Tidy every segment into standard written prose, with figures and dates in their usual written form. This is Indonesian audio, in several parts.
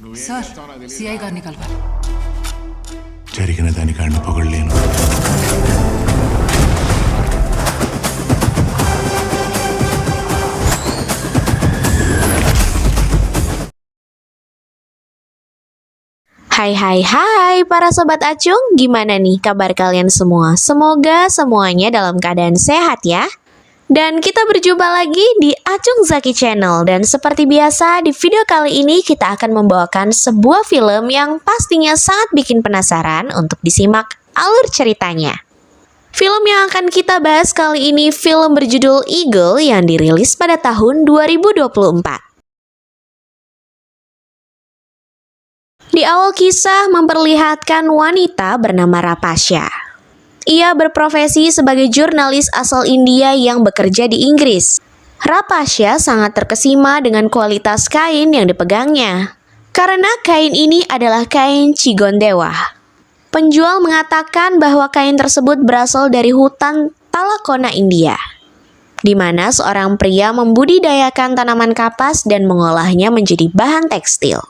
Sir CI गार निकलवा జరిగిన దానికాడిని పొగడలేను. Hai para sobat Acung, gimana nih kabar kalian semua? Semoga semuanya dalam keadaan sehat ya. Dan kita berjumpa lagi di Acung Zaki Channel. Dan seperti biasa di video kali ini kita akan membawakan sebuah film yang pastinya sangat bikin penasaran untuk disimak alur ceritanya. Film yang akan kita bahas kali ini film berjudul Eagle yang dirilis pada tahun 2024. Di awal kisah memperlihatkan wanita bernama Rapasya. Ia berprofesi sebagai jurnalis asal India yang bekerja di Inggris. Rapasya sangat terkesima dengan kualitas kain yang dipegangnya, karena kain ini adalah kain Chigondewa. Penjual mengatakan bahwa kain tersebut berasal dari hutan Talakona, India, di mana seorang pria membudidayakan tanaman kapas dan mengolahnya menjadi bahan tekstil.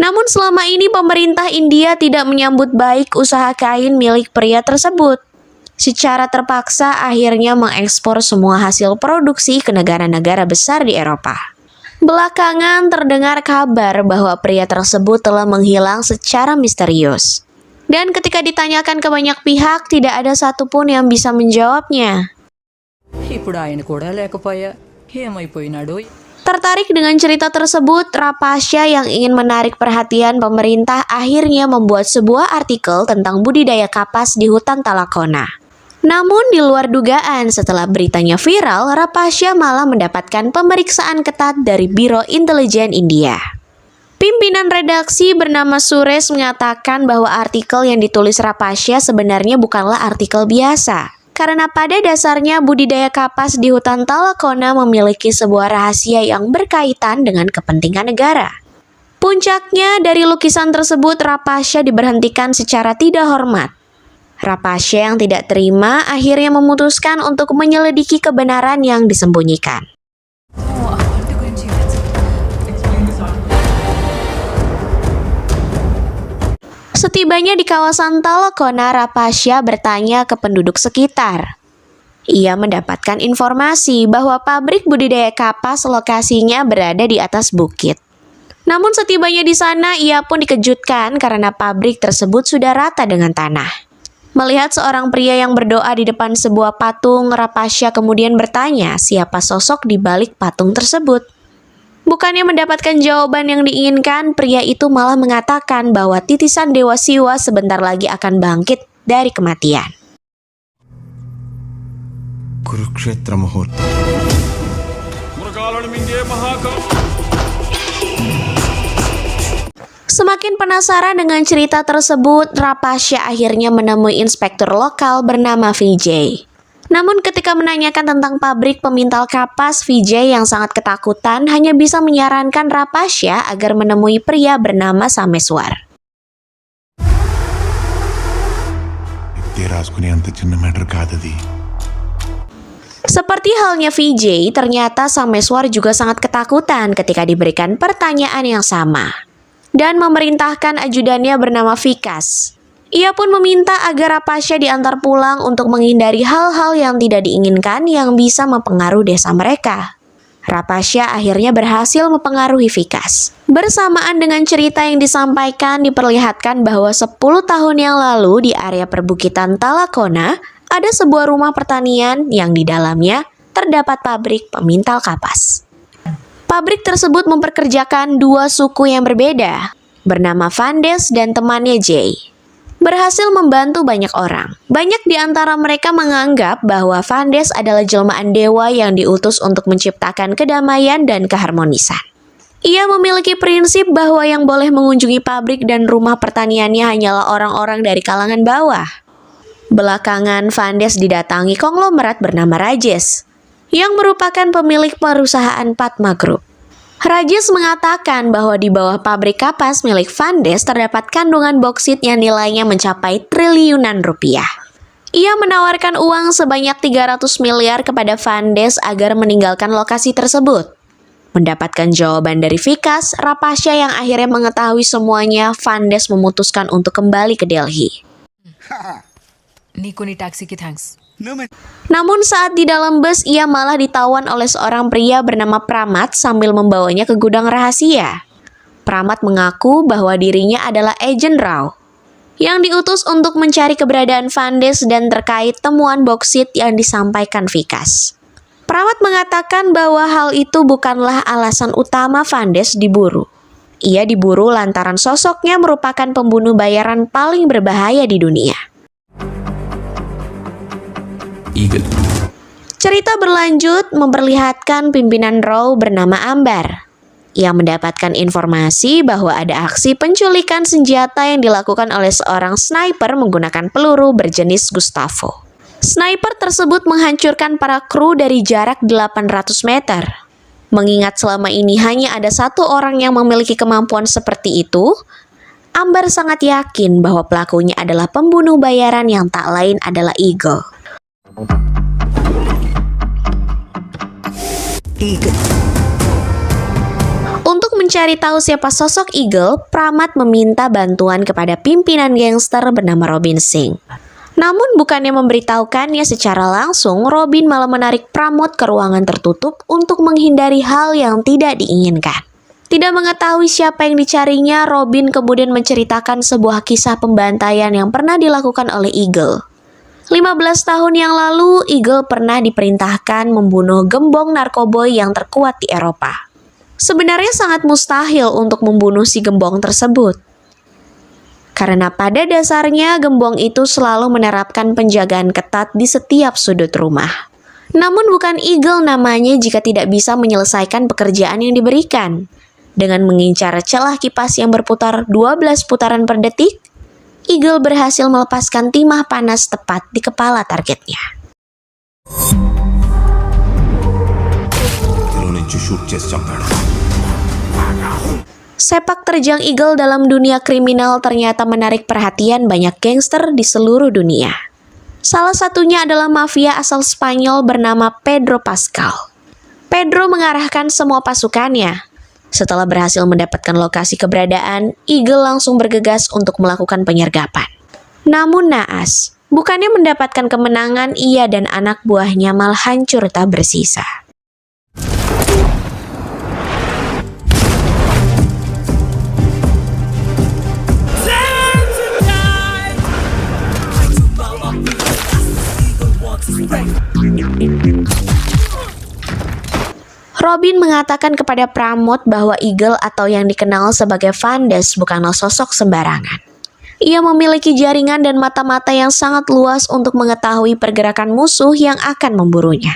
Namun selama ini pemerintah India tidak menyambut baik usaha kain milik pria tersebut. Secara terpaksa akhirnya mengekspor semua hasil produksi ke negara-negara besar di Eropa. Belakangan terdengar kabar bahwa pria tersebut telah menghilang secara misterius. Dan ketika ditanyakan ke banyak pihak, tidak ada satupun yang bisa menjawabnya. ఇప్పుడు ఆయన కూడా లేకపోయా ఏమైపోయినాడో. Tertarik dengan cerita tersebut, Rapasya yang ingin menarik perhatian pemerintah akhirnya membuat sebuah artikel tentang budidaya kapas di hutan Talakona. Namun di luar dugaan, setelah beritanya viral, Rapasya malah mendapatkan pemeriksaan ketat dari Biro Intelijen India. Pimpinan redaksi bernama Suresh mengatakan bahwa artikel yang ditulis Rapasya sebenarnya bukanlah artikel biasa. Karena pada dasarnya budidaya kapas di hutan Talakona memiliki sebuah rahasia yang berkaitan dengan kepentingan negara. Puncaknya dari lukisan tersebut Rapasya diberhentikan secara tidak hormat. Rapasya yang tidak terima akhirnya memutuskan untuk menyelidiki kebenaran yang disembunyikan. Setibanya di kawasan Talakona, Rapasya bertanya ke penduduk sekitar. Ia mendapatkan informasi bahwa pabrik budidaya kapas lokasinya berada di atas bukit. Namun setibanya di sana, ia pun dikejutkan karena pabrik tersebut sudah rata dengan tanah. Melihat seorang pria yang berdoa di depan sebuah patung, Rapasya kemudian bertanya siapa sosok di balik patung tersebut. Bukannya mendapatkan jawaban yang diinginkan, pria itu malah mengatakan bahwa titisan Dewa Siwa sebentar lagi akan bangkit dari kematian. Kurukshetra ముహూర్తం. Semakin penasaran dengan cerita tersebut, Rapasya akhirnya menemui inspektur lokal bernama Vijay. Namun ketika menanyakan tentang pabrik pemintal kapas, Vijay yang sangat ketakutan hanya bisa menyarankan Rapasya agar menemui pria bernama Sameswar. చెప్తే రాసుకునే అంత చిన్న మ్యాటర్ కాదది. Seperti halnya Vijay, ternyata Sameswar juga sangat ketakutan ketika diberikan pertanyaan yang sama. Dan memerintahkan ajudannya bernama Vikas. Ia pun meminta agar Rapasya diantar pulang untuk menghindari hal-hal yang tidak diinginkan yang bisa mempengaruhi desa mereka. Rapasya akhirnya berhasil mempengaruhi Vikas. Bersamaan dengan cerita yang disampaikan, diperlihatkan bahwa 10 tahun yang lalu di area perbukitan Talakona, ada sebuah rumah pertanian yang di dalamnya terdapat pabrik pemintal kapas. Pabrik tersebut memperkerjakan dua suku yang berbeda, bernama Vandes dan temannya Jay. Berhasil membantu banyak orang. Banyak di antara mereka menganggap bahwa Vandes adalah jelmaan dewa yang diutus untuk menciptakan kedamaian dan keharmonisan. Ia memiliki prinsip bahwa yang boleh mengunjungi pabrik dan rumah pertaniannya hanyalah orang-orang dari kalangan bawah. Belakangan Vandes didatangi konglomerat bernama Rajesh, yang merupakan pemilik perusahaan Padma Group. Rajesh mengatakan bahwa di bawah pabrik kapas milik Vandes terdapat kandungan boksit yang nilainya mencapai triliunan rupiah. Ia menawarkan uang sebanyak 300 miliar kepada Vandes agar meninggalkan lokasi tersebut. Mendapatkan jawaban dari Vikas, Rapasya yang akhirnya mengetahui semuanya, Vandes memutuskan untuk kembali ke Delhi. నీకు నీ టాక్సీకి thanks. Namun saat di dalam bus, ia malah ditawan oleh seorang pria bernama Pramat sambil membawanya ke gudang rahasia. Pramat mengaku bahwa dirinya adalah agen Rao yang diutus untuk mencari keberadaan Vandes dan terkait temuan boksit yang disampaikan Vikas. Pramat mengatakan bahwa hal itu bukanlah alasan utama Vandes diburu. Ia diburu lantaran sosoknya merupakan pembunuh bayaran paling berbahaya di dunia. Cerita berlanjut memperlihatkan pimpinan Rao bernama Ambar. Ia mendapatkan informasi bahwa ada aksi penculikan senjata yang dilakukan oleh seorang sniper menggunakan peluru berjenis Gustavo. Sniper tersebut menghancurkan para kru dari jarak 800 meter. Mengingat selama ini hanya ada satu orang yang memiliki kemampuan seperti itu, Ambar sangat yakin bahwa pelakunya adalah pembunuh bayaran yang tak lain adalah Eagle. Untuk mencari tahu siapa sosok Eagle, Pramat meminta bantuan kepada pimpinan gangster bernama Robin Singh. Namun bukannya memberitahukannya secara langsung, Robin malah menarik Pramod ke ruangan tertutup untuk menghindari hal yang tidak diinginkan. Tidak mengetahui siapa yang dicarinya, Robin kemudian menceritakan sebuah kisah pembantaian yang pernah dilakukan oleh Eagle. 15 tahun yang lalu, Eagle pernah diperintahkan membunuh gembong narkoboy yang terkuat di Eropa. Sebenarnya sangat mustahil untuk membunuh si gembong tersebut. Karena pada dasarnya gembong itu selalu menerapkan penjagaan ketat di setiap sudut rumah. Namun bukan Eagle namanya jika tidak bisa menyelesaikan pekerjaan yang diberikan. Dengan mengincar celah kipas yang berputar 12 putaran per detik, Eagle berhasil melepaskan timah panas tepat di kepala targetnya. Sepak terjang Eagle dalam dunia kriminal ternyata menarik perhatian banyak gangster di seluruh dunia. Salah satunya adalah mafia asal Spanyol bernama Pedro Pascal. Pedro mengarahkan semua pasukannya. Setelah berhasil mendapatkan lokasi keberadaan, Eagle langsung bergegas untuk melakukan penyergapan. Namun naas, bukannya mendapatkan kemenangan, ia dan anak buahnya malah hancur tak bersisa. Robin mengatakan kepada Pramod bahwa Eagle atau yang dikenal sebagai Vandes bukanlah sosok sembarangan. Ia memiliki jaringan dan mata-mata yang sangat luas untuk mengetahui pergerakan musuh yang akan memburunya.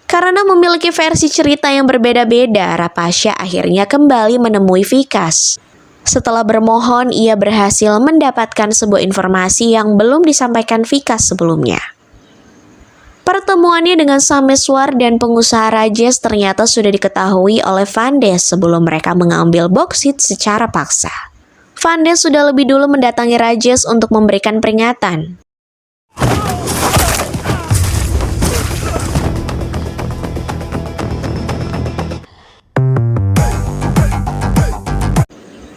Karena memiliki versi cerita yang berbeda-beda, Rapasya akhirnya kembali menemui Vikas. Setelah bermohon, ia berhasil mendapatkan sebuah informasi yang belum disampaikan Vikas sebelumnya. Pertemuannya dengan Sameswar dan pengusaha Rajesh ternyata sudah diketahui oleh Vandes sebelum mereka mengambil boksit secara paksa. Vandes sudah lebih dulu mendatangi Rajesh untuk memberikan peringatan.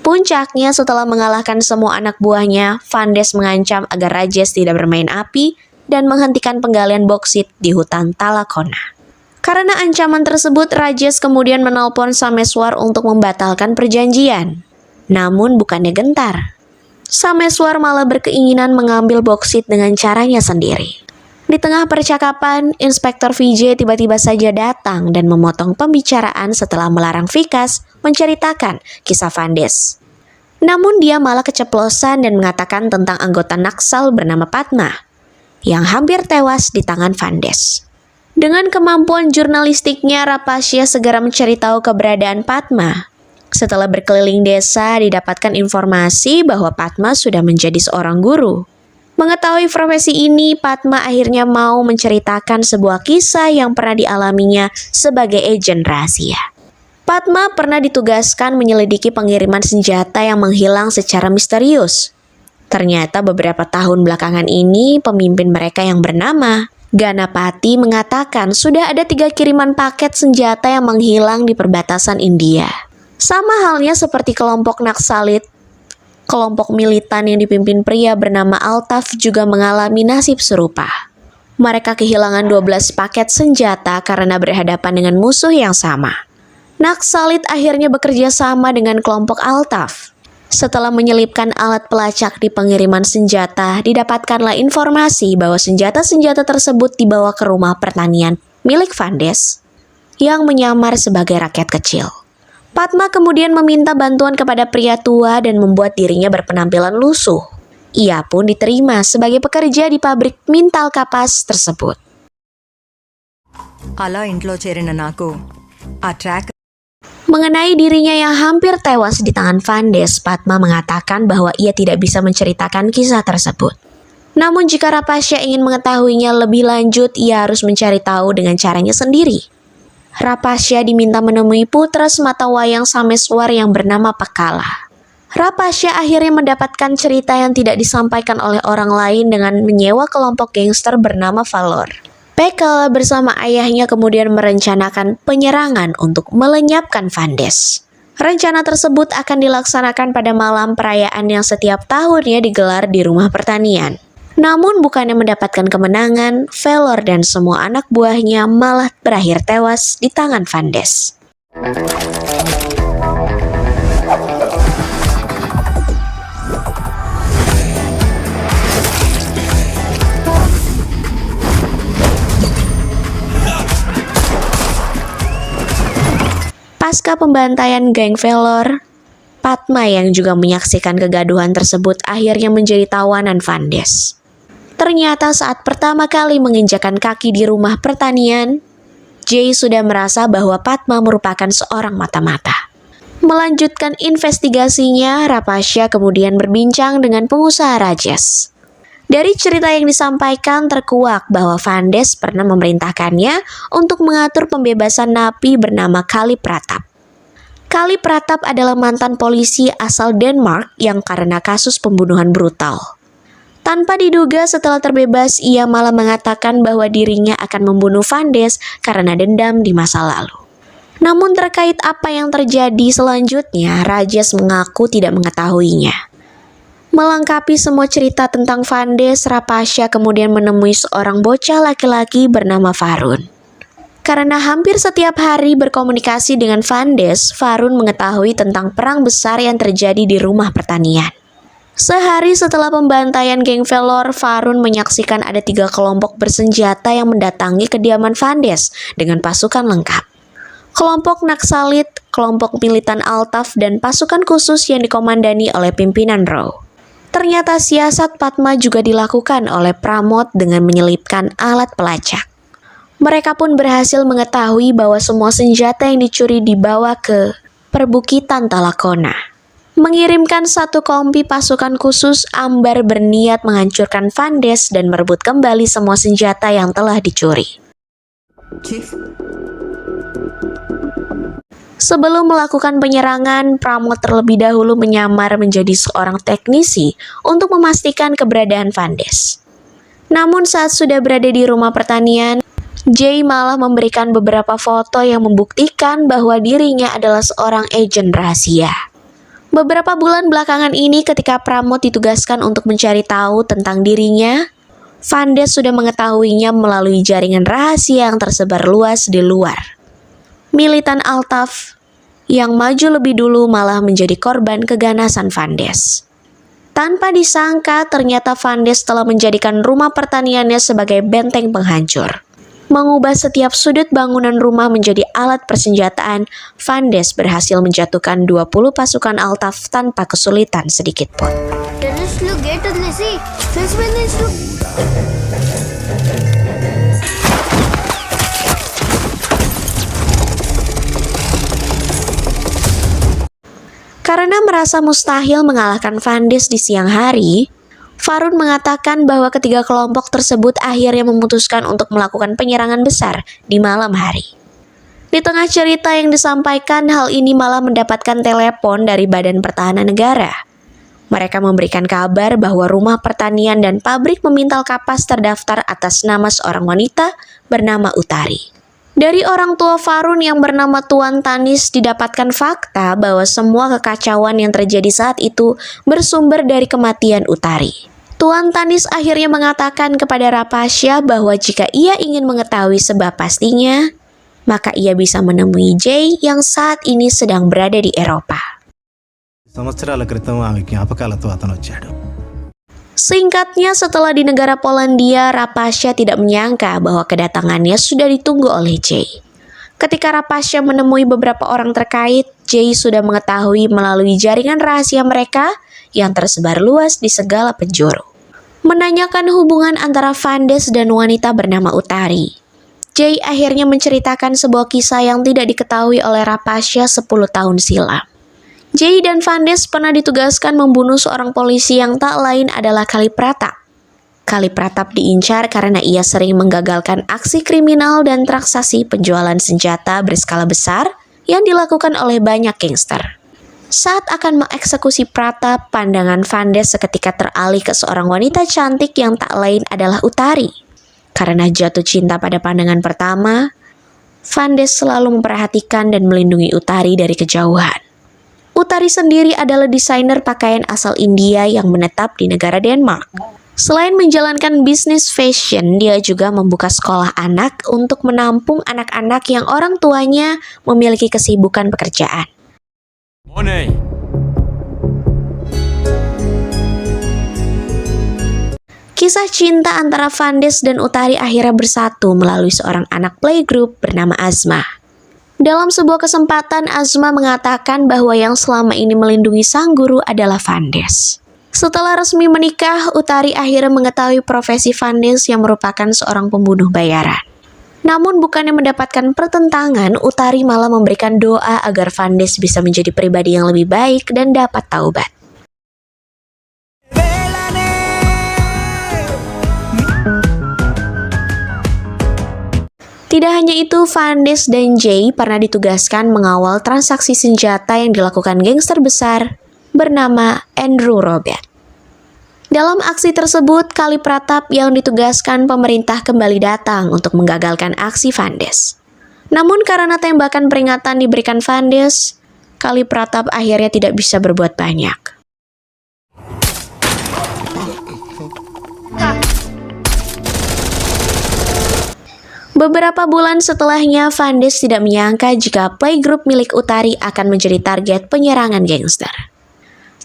Puncaknya, setelah mengalahkan semua anak buahnya, Vandes mengancam agar Rajesh tidak bermain api dan menghentikan penggalian boksit di hutan Talakona. Karena ancaman tersebut, Rajesh kemudian menelpon Sameswar untuk membatalkan perjanjian. Namun bukannya gentar. Sameswar malah berkeinginan mengambil boksit dengan caranya sendiri. Di tengah percakapan, Inspektur Vijay tiba-tiba saja datang dan memotong pembicaraan setelah melarang Vikas menceritakan kisah Vandes. Namun dia malah keceplosan dan mengatakan tentang anggota Naksal bernama Padma yang hampir tewas di tangan Vandes. Dengan kemampuan jurnalistiknya, Rapasya segera mencari tahu keberadaan Padma. Setelah berkeliling desa, didapatkan informasi bahwa Padma sudah menjadi seorang guru. Mengetahui profesi ini, Padma akhirnya mau menceritakan sebuah kisah yang pernah dialaminya sebagai agen rahasia. Padma pernah ditugaskan menyelidiki pengiriman senjata yang menghilang secara misterius. Ternyata beberapa tahun belakangan ini, pemimpin mereka yang bernama Ganapati mengatakan sudah ada 3 kiriman paket senjata yang menghilang di perbatasan India. Sama halnya seperti kelompok Naksalit, kelompok militan yang dipimpin pria bernama Altaf juga mengalami nasib serupa. Mereka kehilangan 12 paket senjata karena berhadapan dengan musuh yang sama. Naksalit akhirnya bekerja sama dengan kelompok Altaf. Setelah menyelipkan alat pelacak di pengiriman senjata, didapatkanlah informasi bahwa senjata-senjata tersebut dibawa ke rumah pertanian milik Vandes yang menyamar sebagai rakyat kecil. Padma kemudian meminta bantuan kepada pria tua dan membuat dirinya berpenampilan lusuh. Ia pun diterima sebagai pekerja di pabrik mintal kapas tersebut. అలా ఇంట్లో చేరిన నాకు ఆ track Mengenai dirinya yang hampir tewas di tangan Vandes, Padma mengatakan bahwa ia tidak bisa menceritakan kisah tersebut. Namun jika Rapasya ingin mengetahuinya lebih lanjut, ia harus mencari tahu dengan caranya sendiri. Rapasya diminta menemui putra sematawayang Sameswar yang bernama Pakala. Rapasya akhirnya mendapatkan cerita yang tidak disampaikan oleh orang lain dengan menyewa kelompok gangster bernama Valor. Pakala bersama ayahnya kemudian merencanakan penyerangan untuk melenyapkan Vandes. Rencana tersebut akan dilaksanakan pada malam perayaan yang setiap tahunnya digelar di rumah pertanian. Namun bukannya mendapatkan kemenangan, Valor dan semua anak buahnya malah berakhir tewas di tangan Vandes. Pasca pembantaian geng Valor, Padma yang juga menyaksikan kegaduhan tersebut akhirnya menjadi tawanan Vandes. Ternyata saat pertama kali menginjakan kaki di rumah pertanian, Jay sudah merasa bahwa Padma merupakan seorang mata-mata. Melanjutkan investigasinya, Rapasya kemudian berbincang dengan pengusaha Rajesh. Dari cerita yang disampaikan terkuak bahwa Vandes pernah memerintahkannya untuk mengatur pembebasan napi bernama Kali Pratap. Kali Pratap adalah mantan polisi asal Denmark yang karena kasus pembunuhan brutal. Tanpa diduga setelah terbebas, ia malah mengatakan bahwa dirinya akan membunuh Vandes karena dendam di masa lalu. Namun terkait apa yang terjadi selanjutnya, Rajesh mengaku tidak mengetahuinya. Melengkapi semua cerita tentang Vandes, Rapasya kemudian menemui seorang bocah laki-laki bernama Farun. Karena hampir setiap hari berkomunikasi dengan Vandes, Farun mengetahui tentang perang besar yang terjadi di rumah pertanian. Sehari setelah pembantaian geng Valor, Farun menyaksikan ada 3 kelompok bersenjata yang mendatangi kediaman Vandes dengan pasukan lengkap. Kelompok Naksalit, kelompok militan Altaf, dan pasukan khusus yang dikomandani oleh pimpinan Rao. Ternyata siasat Padma juga dilakukan oleh Pramod dengan menyelipkan alat pelacak. Mereka pun berhasil mengetahui bahwa semua senjata yang dicuri dibawa ke perbukitan Talakona. Mengirimkan 1 kompi pasukan khusus, Ambar berniat menghancurkan Vandes dan merebut kembali semua senjata yang telah dicuri. Chief Sebelum melakukan penyerangan, Pramod terlebih dahulu menyamar menjadi seorang teknisi untuk memastikan keberadaan Vandes. Namun saat sudah berada di rumah pertanian, Jay malah memberikan beberapa foto yang membuktikan bahwa dirinya adalah seorang agen rahasia. Beberapa bulan belakangan ini ketika Pramod ditugaskan untuk mencari tahu tentang dirinya, Vandes sudah mengetahuinya melalui jaringan rahasia yang tersebar luas di luar. Militan Altaf yang maju lebih dulu malah menjadi korban keganasan Vandes. Tanpa disangka, ternyata Vandes telah menjadikan rumah pertaniannya sebagai benteng penghancur. Mengubah setiap sudut bangunan rumah menjadi alat persenjataan, Vandes berhasil menjatuhkan 20 pasukan Altaf tanpa kesulitan sedikit pun. Terus lu gate వదిలేసి ఫెన్స్ మీద నిల్చో. Karena merasa mustahil mengalahkan Vandes di siang hari, Farun mengatakan bahwa ketiga kelompok tersebut akhirnya memutuskan untuk melakukan penyerangan besar di malam hari. Di tengah cerita yang disampaikan, hal ini malah mendapatkan telepon dari Badan Pertahanan Negara. Mereka memberikan kabar bahwa rumah pertanian dan pabrik memintal kapas terdaftar atas nama seorang wanita bernama Utari. Dari orang tua Farun yang bernama Tuan Tanis didapatkan fakta bahwa semua kekacauan yang terjadi saat itu bersumber dari kematian Utari. Tuan Tanis akhirnya mengatakan kepada Rapasya bahwa jika ia ingin mengetahui sebab pastinya, maka ia bisa menemui Jay yang saat ini sedang berada di Eropa. సంవత్సరాల క్రితం ఆమె జ్ఞాపకాలతో అతను వచ్చాడు. Singkatnya, setelah di negara Polandia, Rapasya tidak menyangka bahwa kedatangannya sudah ditunggu oleh Jay. Ketika Rapasya menemui beberapa orang terkait, Jay sudah mengetahui melalui jaringan rahasia mereka yang tersebar luas di segala penjuru. Menanyakan hubungan antara Vandes dan wanita bernama Utari, Jay akhirnya menceritakan sebuah kisah yang tidak diketahui oleh Rapasya 10 tahun silam. Jay dan Vandes pernah ditugaskan membunuh seorang polisi yang tak lain adalah Kali Pratap. Kali Pratap diincar karena ia sering menggagalkan aksi kriminal dan transaksi penjualan senjata berskala besar yang dilakukan oleh banyak gangster. Saat akan mengeksekusi Pratap, pandangan Vandes seketika teralih ke seorang wanita cantik yang tak lain adalah Utari. Karena jatuh cinta pada pandangan pertama, Vandes selalu memperhatikan dan melindungi Utari dari kejauhan. Utari sendiri adalah desainer pakaian asal India yang menetap di negara Denmark. Selain menjalankan bisnis fashion, dia juga membuka sekolah anak untuk menampung anak-anak yang orang tuanya memiliki kesibukan pekerjaan. Kisah cinta antara Vandes dan Utari akhirnya bersatu melalui seorang anak playgroup bernama Azma. Dalam sebuah kesempatan, Azma mengatakan bahwa yang selama ini melindungi sang guru adalah Vandes. Setelah resmi menikah, Utari akhirnya mengetahui profesi Vandes yang merupakan seorang pembunuh bayaran. Namun bukannya mendapatkan pertentangan, Utari malah memberikan doa agar Vandes bisa menjadi pribadi yang lebih baik dan dapat taubat. Tidak hanya itu, Vandes dan Jay pernah ditugaskan mengawal transaksi senjata yang dilakukan gangster besar bernama Andrew Robert. Dalam aksi tersebut, Kali Pratap yang ditugaskan pemerintah kembali datang untuk menggagalkan aksi Vandes. Namun karena tembakan peringatan diberikan Vandes, Kali Pratap akhirnya tidak bisa berbuat banyak. Beberapa bulan setelahnya, Vandes tidak menyangka jika playgroup milik Utari akan menjadi target penyerangan gangster.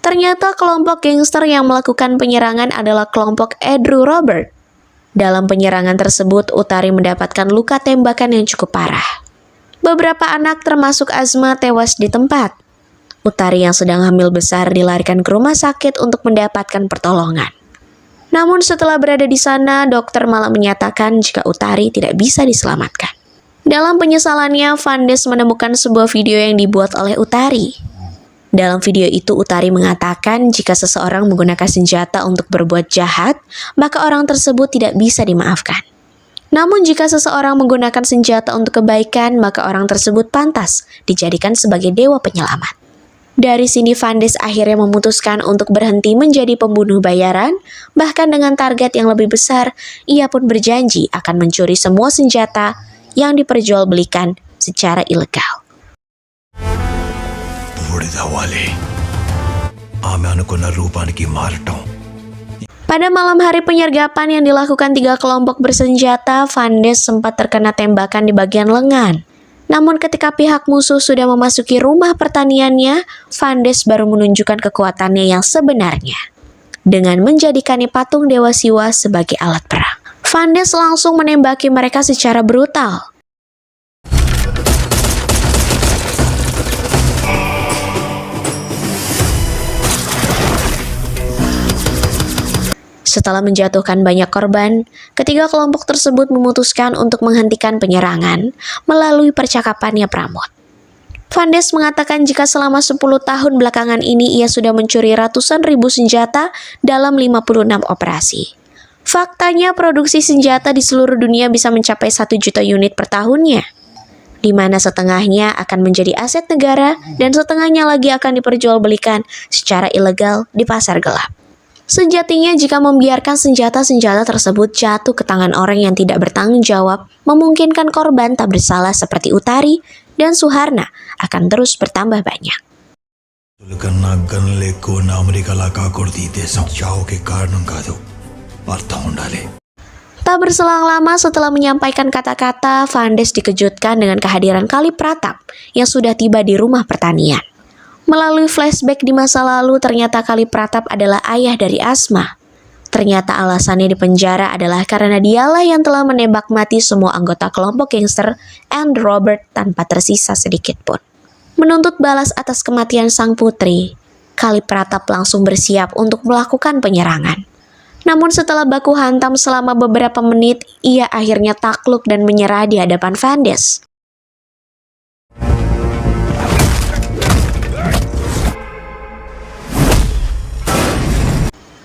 Ternyata kelompok gangster yang melakukan penyerangan adalah kelompok Andrew Robert. Dalam penyerangan tersebut, Utari mendapatkan luka tembakan yang cukup parah. Beberapa anak termasuk Azma tewas di tempat. Utari yang sedang hamil besar dilarikan ke rumah sakit untuk mendapatkan pertolongan. Namun setelah berada di sana, dokter malah menyatakan jika Utari tidak bisa diselamatkan. Dalam penyesalannya, Vandes menemukan sebuah video yang dibuat oleh Utari. Dalam video itu, Utari mengatakan jika seseorang menggunakan senjata untuk berbuat jahat, maka orang tersebut tidak bisa dimaafkan. Namun jika seseorang menggunakan senjata untuk kebaikan, maka orang tersebut pantas dijadikan sebagai dewa penyelamat. Dari sini Vandes akhirnya memutuskan untuk berhenti menjadi pembunuh bayaran, bahkan dengan target yang lebih besar, ia pun berjanji akan mencuri semua senjata yang diperjualbelikan secara ilegal. Pada malam hari penyergapan yang dilakukan 3 kelompok bersenjata, Vandes sempat terkena tembakan di bagian lengan. Namun ketika pihak musuh sudah memasuki rumah pertaniannya, Vandes baru menunjukkan kekuatannya yang sebenarnya dengan menjadikannya patung Dewa Siwa sebagai alat perang. Vandes langsung menembaki mereka secara brutal. Setelah menjatuhkan banyak korban, ketiga kelompok tersebut memutuskan untuk menghentikan penyerangan melalui percakapannya Pramod. Vandes mengatakan jika selama 10 tahun belakangan ini ia sudah mencuri ratusan ribu senjata dalam 56 operasi. Faktanya produksi senjata di seluruh dunia bisa mencapai 1 juta unit per tahunnya. di mana setengahnya akan menjadi aset negara dan setengahnya lagi akan diperjualbelikan secara ilegal di pasar gelap. Sejatinya jika membiarkan senjata-senjata tersebut jatuh ke tangan orang yang tidak bertanggung jawab, memungkinkan korban tak bersalah seperti Utari dan Suharna akan terus bertambah banyak. Tak berselang lama setelah menyampaikan kata-kata, Vandes dikejutkan dengan kehadiran Kali Pratap yang sudah tiba di rumah pertanian. Melalui flashback di masa lalu, ternyata Kali Pratap adalah ayah dari Asma. Ternyata alasannya dipenjara adalah karena dialah yang telah menembak mati semua anggota kelompok gangster and Robert tanpa tersisa sedikit pun. Menuntut balas atas kematian sang putri, Kali Pratap langsung bersiap untuk melakukan penyerangan. Namun setelah baku hantam selama beberapa menit, ia akhirnya takluk dan menyerah di hadapan Vandes.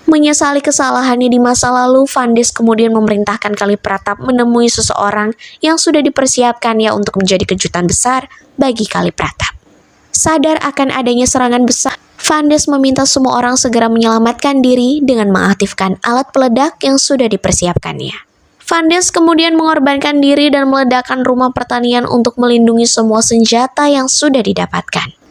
Menyesali kesalahannya di masa lalu, Vandes kemudian memerintahkan Kali Pratap menemui seseorang yang sudah dipersiapkannya untuk menjadi kejutan besar bagi Kali Pratap. Sadar akan adanya serangan besar, Vandes meminta semua orang segera menyelamatkan diri dengan mengaktifkan alat peledak yang sudah dipersiapkannya. Vandes kemudian mengorbankan diri dan meledakkan rumah pertanian untuk melindungi semua senjata yang sudah didapatkan.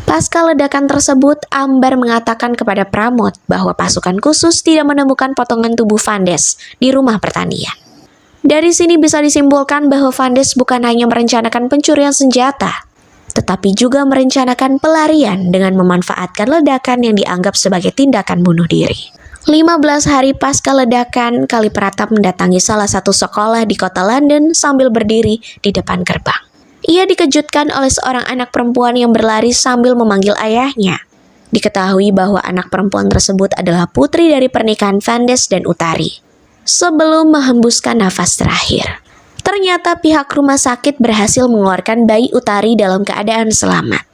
Pasca ledakan tersebut, Ambar mengatakan kepada Pramod bahwa pasukan khusus tidak menemukan potongan tubuh Vandes di rumah pertanian. Dari sini bisa disimpulkan bahwa Vandes bukan hanya merencanakan pencurian senjata, tetapi juga merencanakan pelarian dengan memanfaatkan ledakan yang dianggap sebagai tindakan bunuh diri. 15 hari pasca ledakan, Kali Pratap mendatangi salah satu sekolah di kota London sambil berdiri di depan gerbang. Ia dikejutkan oleh seorang anak perempuan yang berlari sambil memanggil ayahnya. Diketahui bahwa anak perempuan tersebut adalah putri dari pernikahan Vandes dan Utari. Sebelum menghembuskan nafas terakhir, ternyata pihak rumah sakit berhasil mengeluarkan bayi Utari dalam keadaan selamat.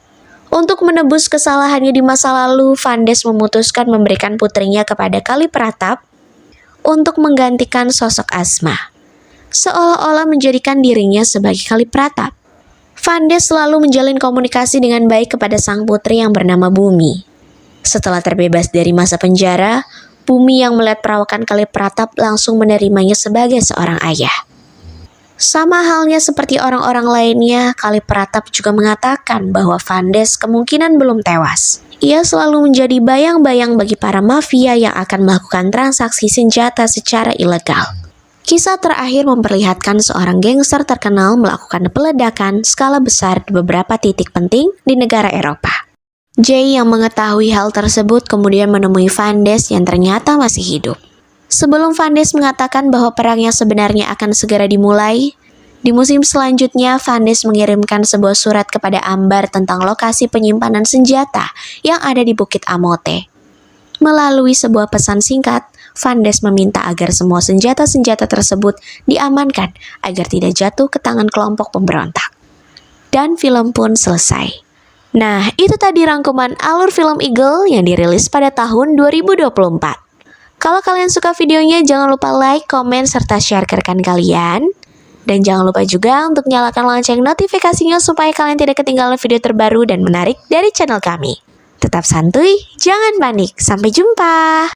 Untuk menebus kesalahannya di masa lalu, Vandes memutuskan memberikan putrinya kepada Kali Pratap untuk menggantikan sosok Asma, seolah-olah menjadikan dirinya sebagai Kali Pratap. Vandes selalu menjalin komunikasi dengan baik kepada sang putri yang bernama Bumi. Setelah terbebas dari masa penjara, Bumi yang melihat perawakan Kali Pratap langsung menerimanya sebagai seorang ayah. Sama halnya seperti orang-orang lainnya, Kali Pratap juga mengatakan bahwa Vandes kemungkinan belum tewas. Ia selalu menjadi bayang-bayang bagi para mafia yang akan melakukan transaksi senjata secara ilegal. Kisah terakhir memperlihatkan seorang gangster terkenal melakukan peledakan skala besar di beberapa titik penting di negara Eropa. Jay yang mengetahui hal tersebut kemudian menemui Vandes yang ternyata masih hidup. Sebelum Vandes mengatakan bahwa perang yang sebenarnya akan segera dimulai, di musim selanjutnya Vandes mengirimkan sebuah surat kepada Ambar tentang lokasi penyimpanan senjata yang ada di Bukit Amote. Melalui sebuah pesan singkat, Vandes meminta agar semua senjata-senjata tersebut diamankan agar tidak jatuh ke tangan kelompok pemberontak. Dan film pun selesai. Nah, itu tadi rangkuman alur film Eagle yang dirilis pada tahun 2024. Kalau kalian suka videonya, jangan lupa like, komen, serta share ke rekan kalian. Dan jangan lupa juga untuk nyalakan lonceng notifikasinya supaya kalian tidak ketinggalan video terbaru dan menarik dari channel kami. Tetap santuy, jangan panik. Sampai jumpa.